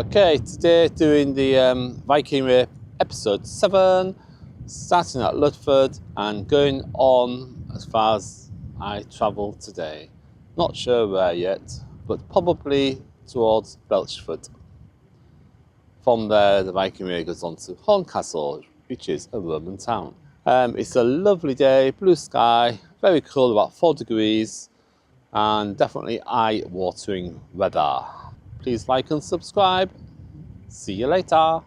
Okay, today doing the Viking Way episode 7, starting at Ludford and going on as far as I travel today. Not sure where yet, but probably towards Belchford. From there, the Viking Way goes on to Horncastle, which is a Roman town. It's a lovely day, blue sky, very cool, about 4 degrees, and definitely eye-watering weather. Please like and subscribe. See you later.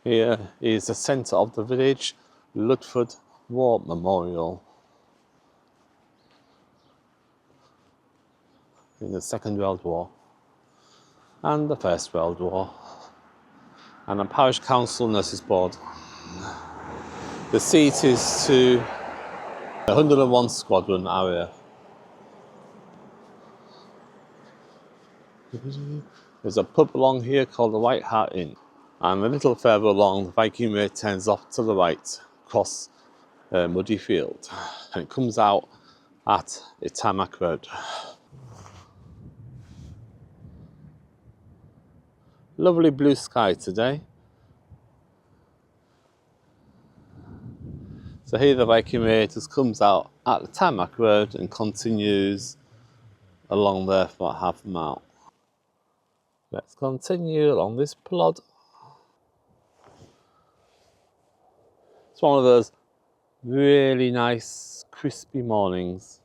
Here is the centre of the village, Ludford War Memorial. In the Second World War and the First World War, and a parish council nurses board. The seat is to the 101 Squadron area. There's a pub along here called the White Hart Inn, and a little further along the Viking Way turns off to the right across a muddy field, and it comes out at a tarmac road. Lovely blue sky today. So here the Viking Way just comes out at the tarmac road and continues along there for about half a mile. Let's continue along this plod. It's one of those really nice crispy mornings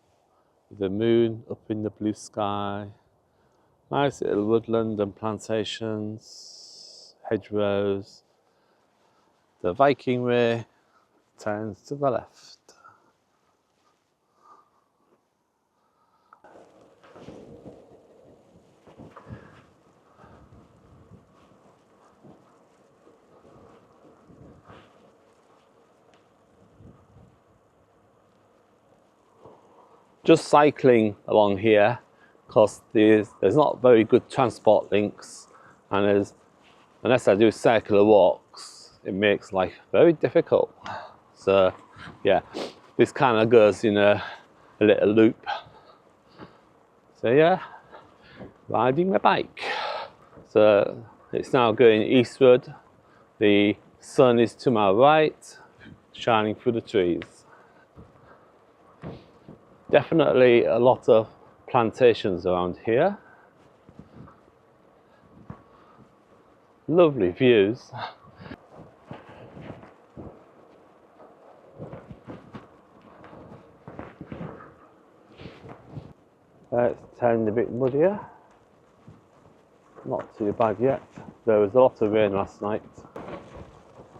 with the moon up in the blue sky. Nice little woodland and plantations, hedgerows. The Viking Way turns to the left. Just cycling along here because there's not very good transport links, and unless I do circular walks, it makes life very difficult. So yeah, this kind of goes in a little loop. So yeah, riding my bike. So it's now going eastward. The sun is to my right, shining through the trees. Definitely a lot of plantations around here. Lovely views. It's turned a bit muddier. Not too bad yet. There was a lot of rain last night.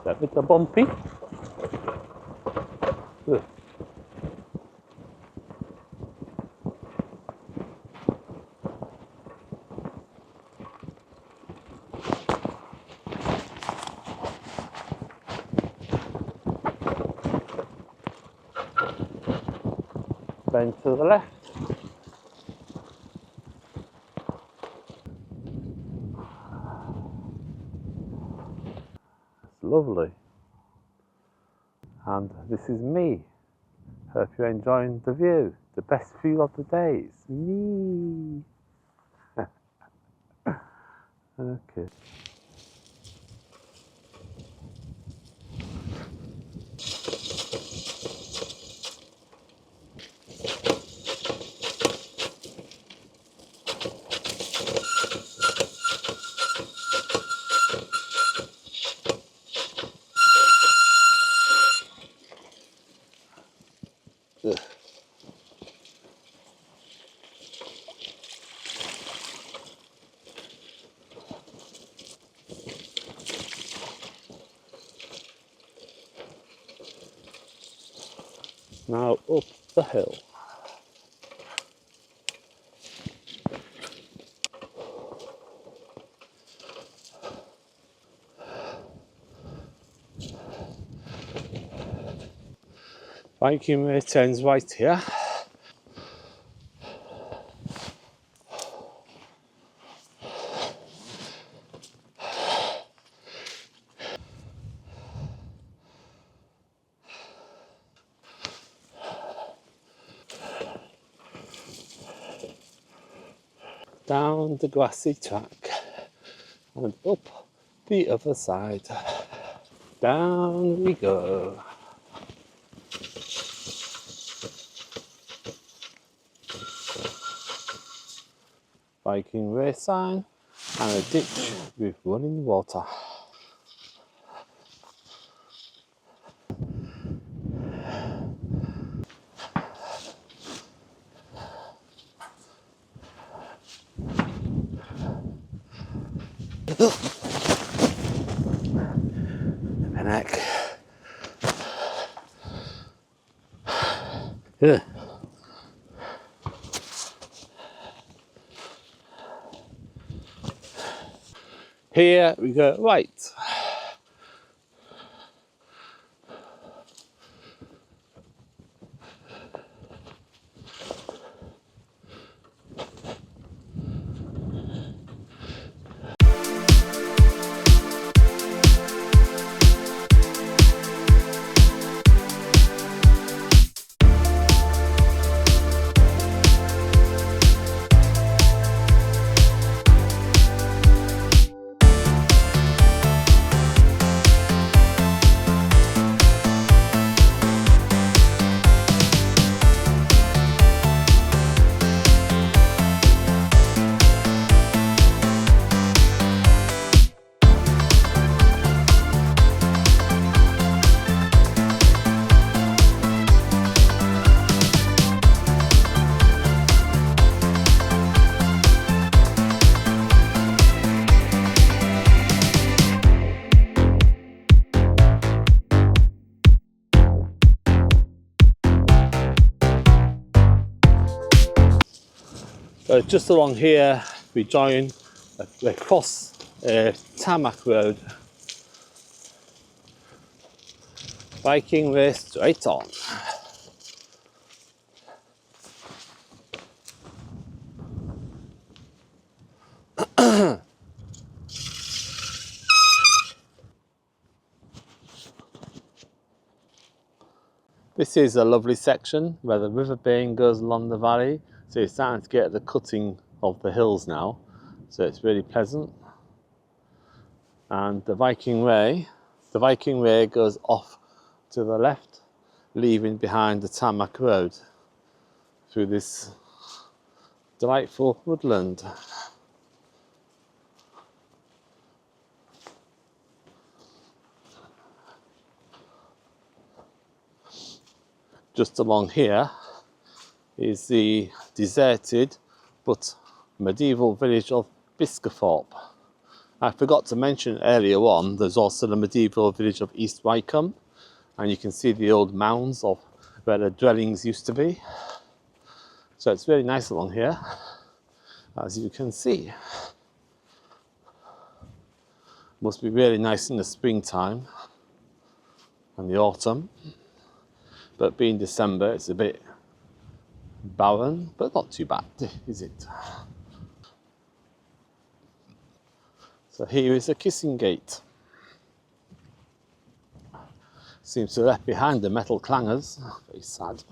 A bit bumpy. Ugh. Then to the left. It's lovely. And this is me. Hope you're enjoying the view. The best view of the day. It's me. Okay. Ugh. Now up the hill. Viking Way turns right here. down the grassy track and up the other side. Down we go. Viking Way sign and a ditch with running water. My neck. Yeah. Here we go right. Just along here we join across tarmac road. Viking Way straight on. This is a lovely section where the River Bain goes along the valley, so you're starting to get the cutting of the hills now, so it's really pleasant. And the Viking Way goes off to the left, leaving behind the tarmac road through this delightful woodland. Just along here is the deserted but medieval village of Biscathorpe. I forgot to mention earlier on, there's also the medieval village of East Wycombe, and you can see the old mounds of where the dwellings used to be. So it's really nice along here, as you can see. Must be really nice in the springtime and the autumn. But being December, it's a bit barren, but not too bad, is it? So here is a kissing gate. Seems to have left behind the metal clangers. Very sad.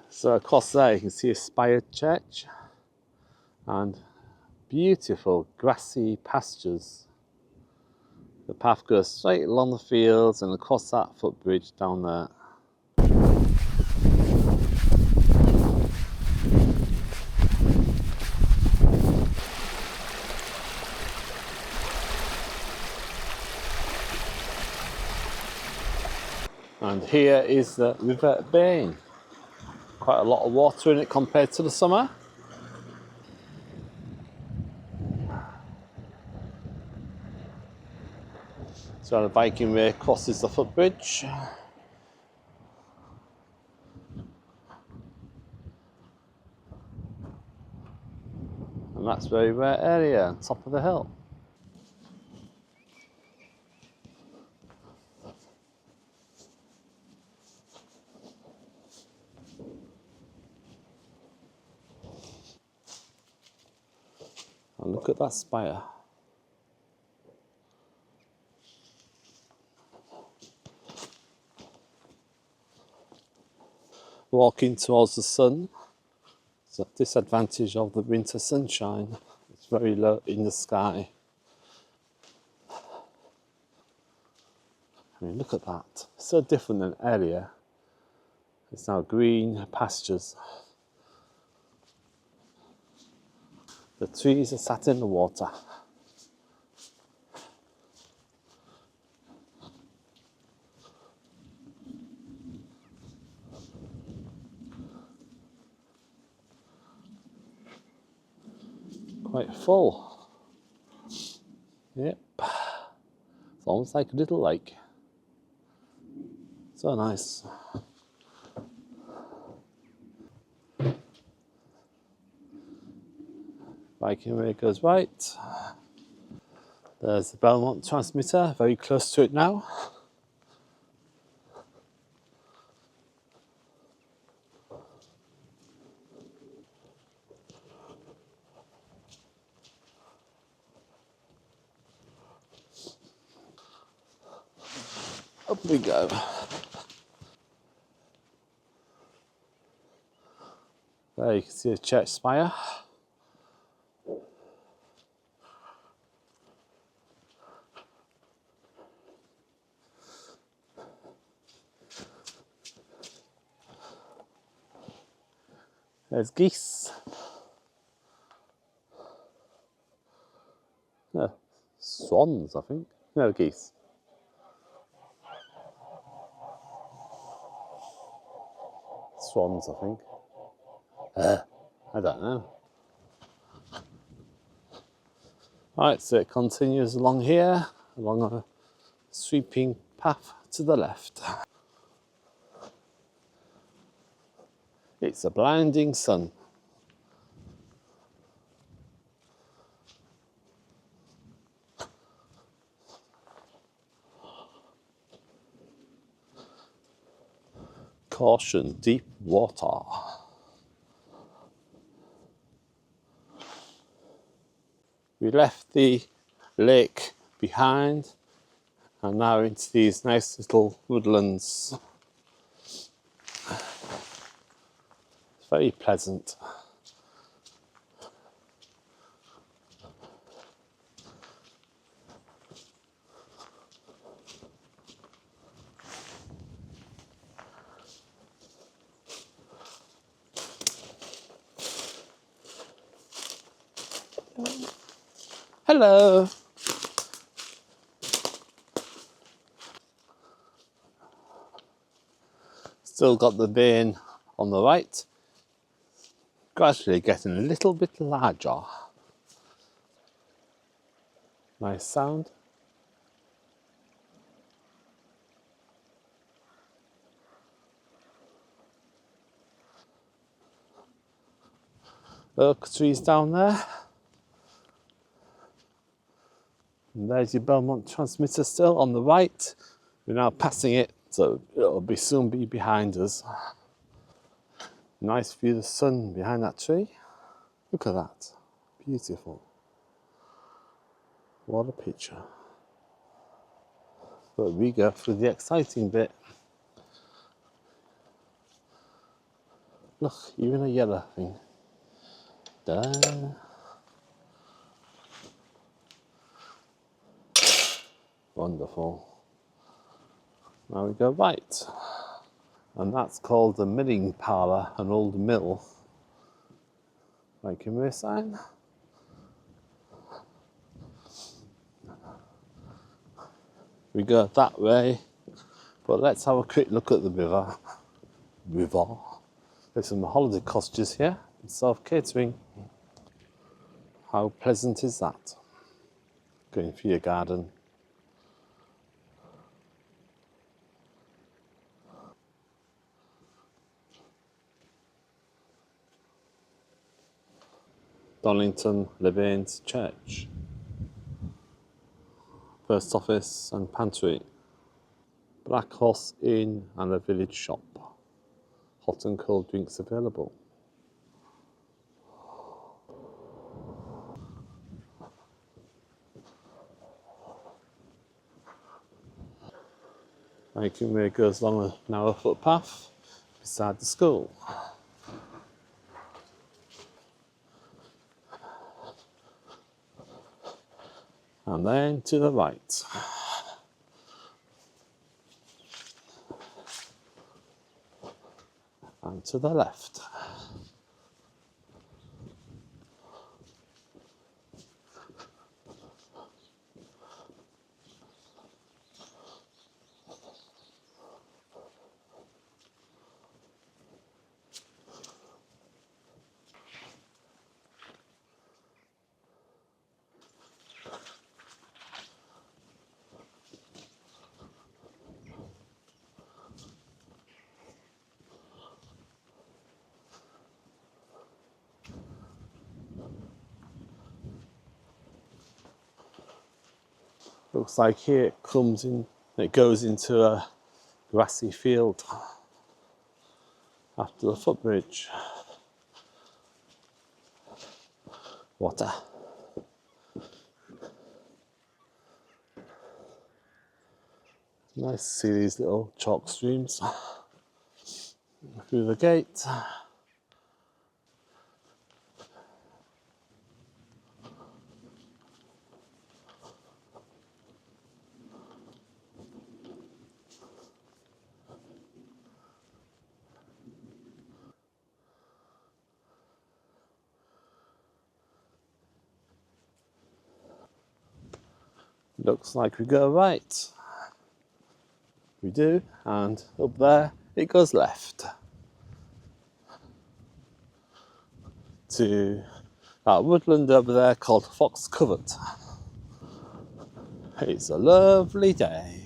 So across there you can see a spired church and beautiful grassy pastures. The path goes straight along the fields and across that footbridge down there. And here is the River Bain. Quite a lot of water in it compared to the summer. So the Viking Way crosses the footbridge. And that's very rare area on top of the hill. And look at that spire. walking towards the sun. It's a disadvantage of the winter sunshine. It's very low in the sky. I mean, look at that. So different an area. It's now green pastures. The trees are sat in the water. Quite full. Yep. It's almost like a little lake. So nice. Viking Way goes right. There's the Belmont transmitter, very close to it now. Up we go. There you can see the church spire. There's geese. No, swans, I think. No, geese. Swans, I think. I don't know. Right, so it continues along here, along a sweeping path to the left. It's a blinding sun. Caution, deep water. We left the lake behind and now into these nice little woodlands. It's very pleasant. Hello. Still got the Bain on the right. Gradually getting a little bit larger. Nice sound. Oak trees down there. And there's your Belmont transmitter still on the right. We're now passing it, so it'll soon be behind us. Nice view of the sun behind that tree. Look at that. Beautiful. What a picture. But we go through the exciting bit. Look, even a yellow thing. Da. Wonderful. Now we go right. And that's called the milling parlour, an old mill. Viking Way sign. We go that way, but let's have a quick look at the river. There's some holiday cottages here, self-catering. How pleasant is that? Going for your garden. Donnington, Lebane's church. Post office and pantry. Black Horse Inn and a village shop. Hot and cold drinks available. Viking Way goes along a narrow footpath beside the school. And then to the right. And to the left. Looks like here it goes into a grassy field after the footbridge. Water. Nice to see these little chalk streams through the gate. Looks like we go right. We do, and up there it goes left to that woodland over there called Fox Covert. It's a lovely day.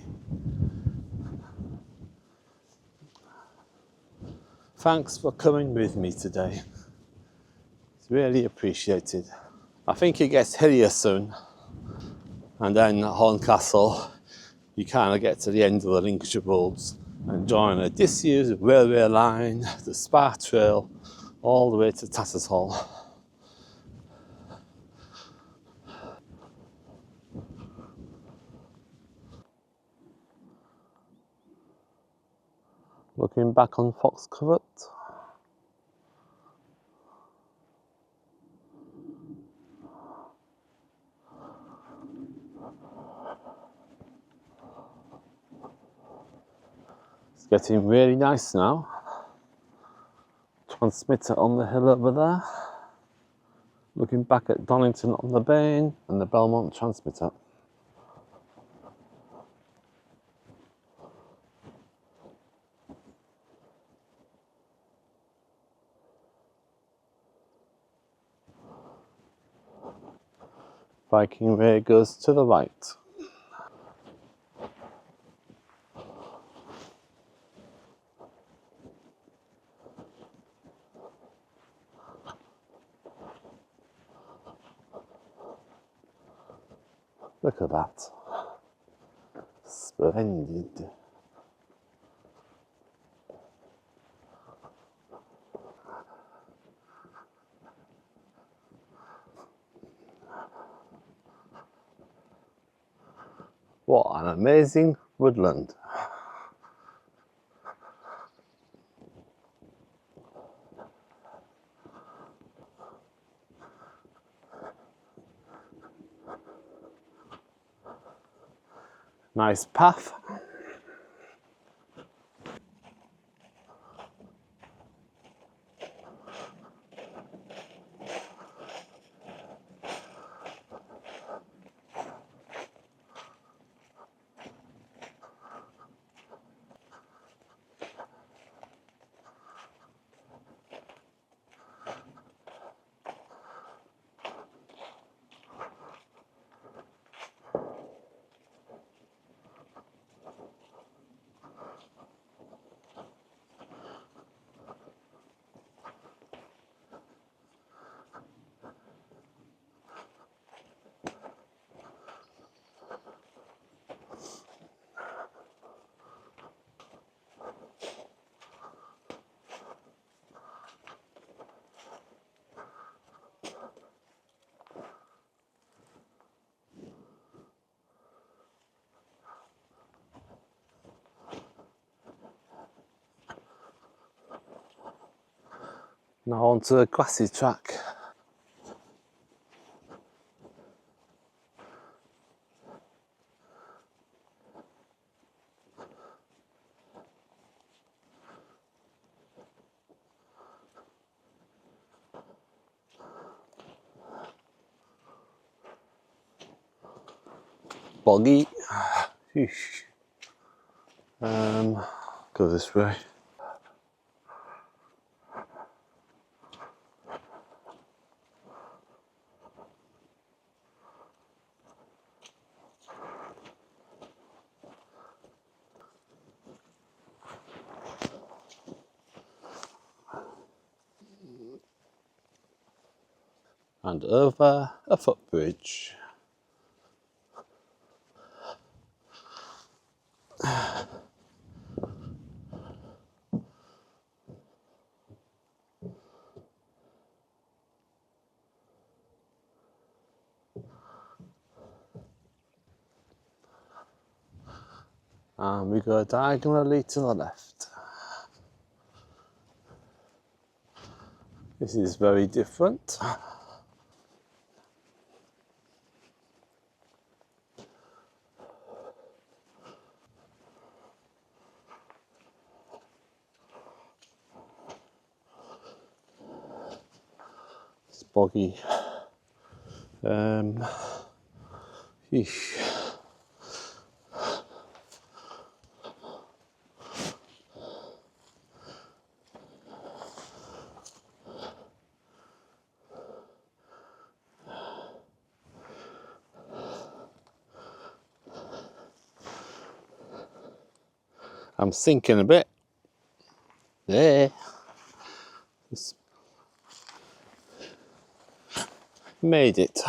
Thanks for coming with me today. It's really appreciated. I think it gets hillier soon, and then at Horncastle you kind of get to the end of the Lincolnshire Roads and join a disused railway line, the Spa Trail, all the way to Tattershall. Looking back on Fox Covert. It's getting really nice now. Transmitter on the hill over there. Looking back at Donnington on the Bain and the Belmont transmitter. Viking Way goes to the right. Look at that. Splendid. What an amazing woodland. Nice path. Now onto the grassy track. Boggy. Go this way. And over a footbridge. And we go diagonally to the left. This is very different. It's boggy. Yeesh. I'm sinking a bit. There. Just made it.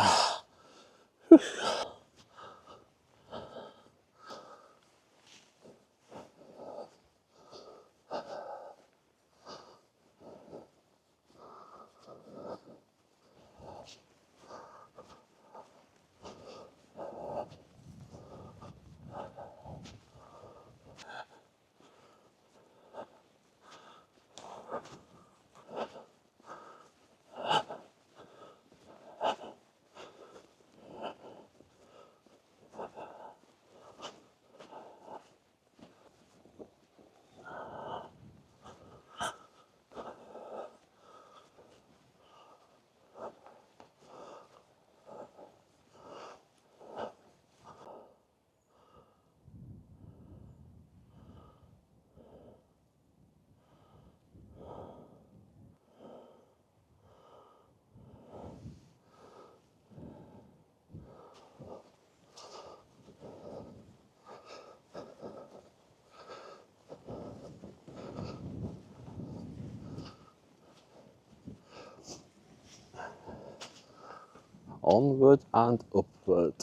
Onward and upward.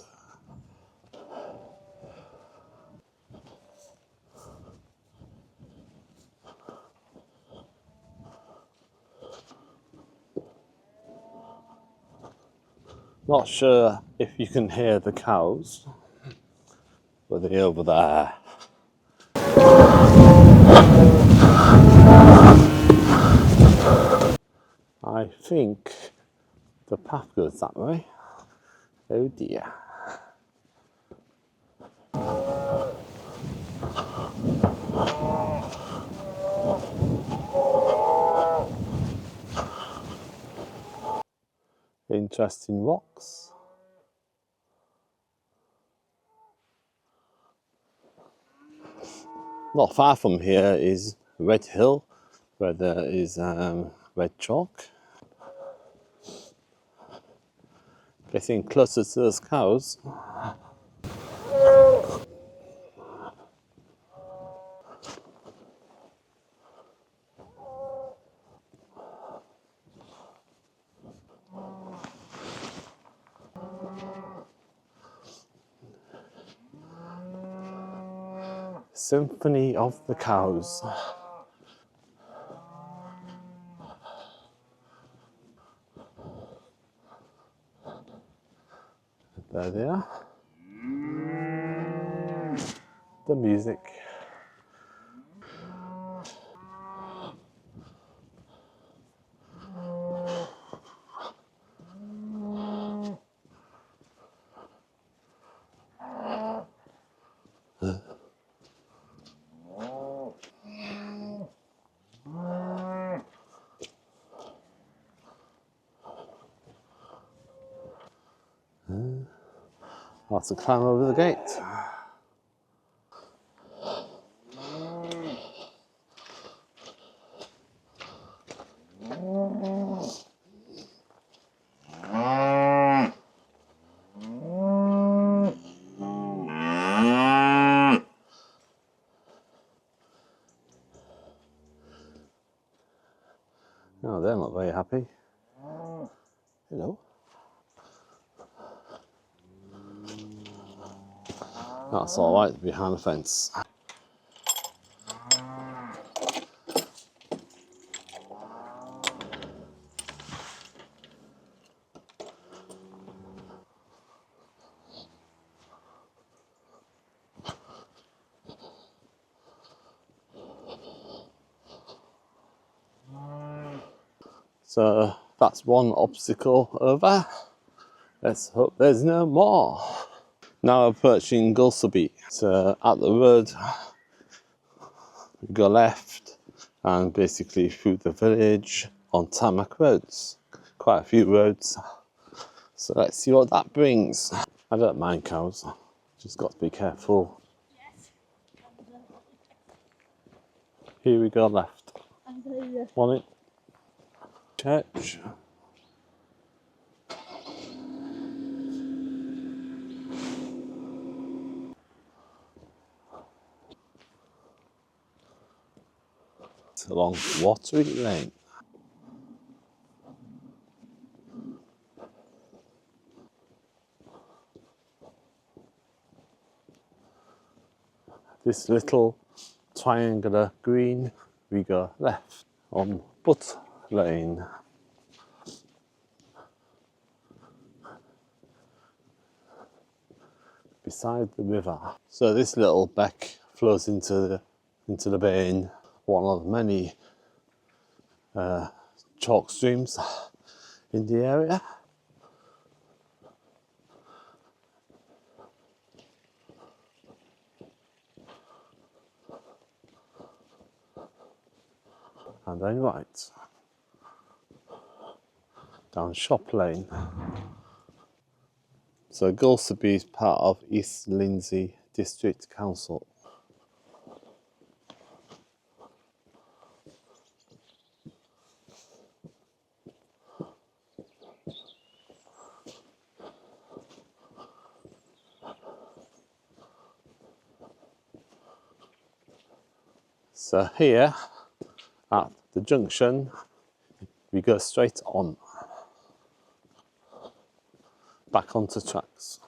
Not sure if you can hear the cows, but they're over there. I think the path goes that way. Oh dear. Interesting rocks. Not far from here is Red Hill, where there is red chalk. Getting closer to those cows. Symphony of the cows. There they are. The music. I'll have to climb over the gate. Oh, they're not very happy. Hello. That's all right behind the fence. So that's one obstacle over. Let's hope there's no more. Now approaching Goulceby. So at the road, we go left and basically through the village on tarmac roads. Quite a few roads. So let's see what that brings. I don't mind cows, just got to be careful. Here we go left. Morning. Church. It's along Watery Lane. This little triangular green, we go left on Butt Lane. Beside the river. So this little beck flows into the Bain, one of many chalk streams in the area. And then right down Shop Lane. So Goulceby is part of East Lindsey District Council. So here at the junction, we go straight on, back onto tracks.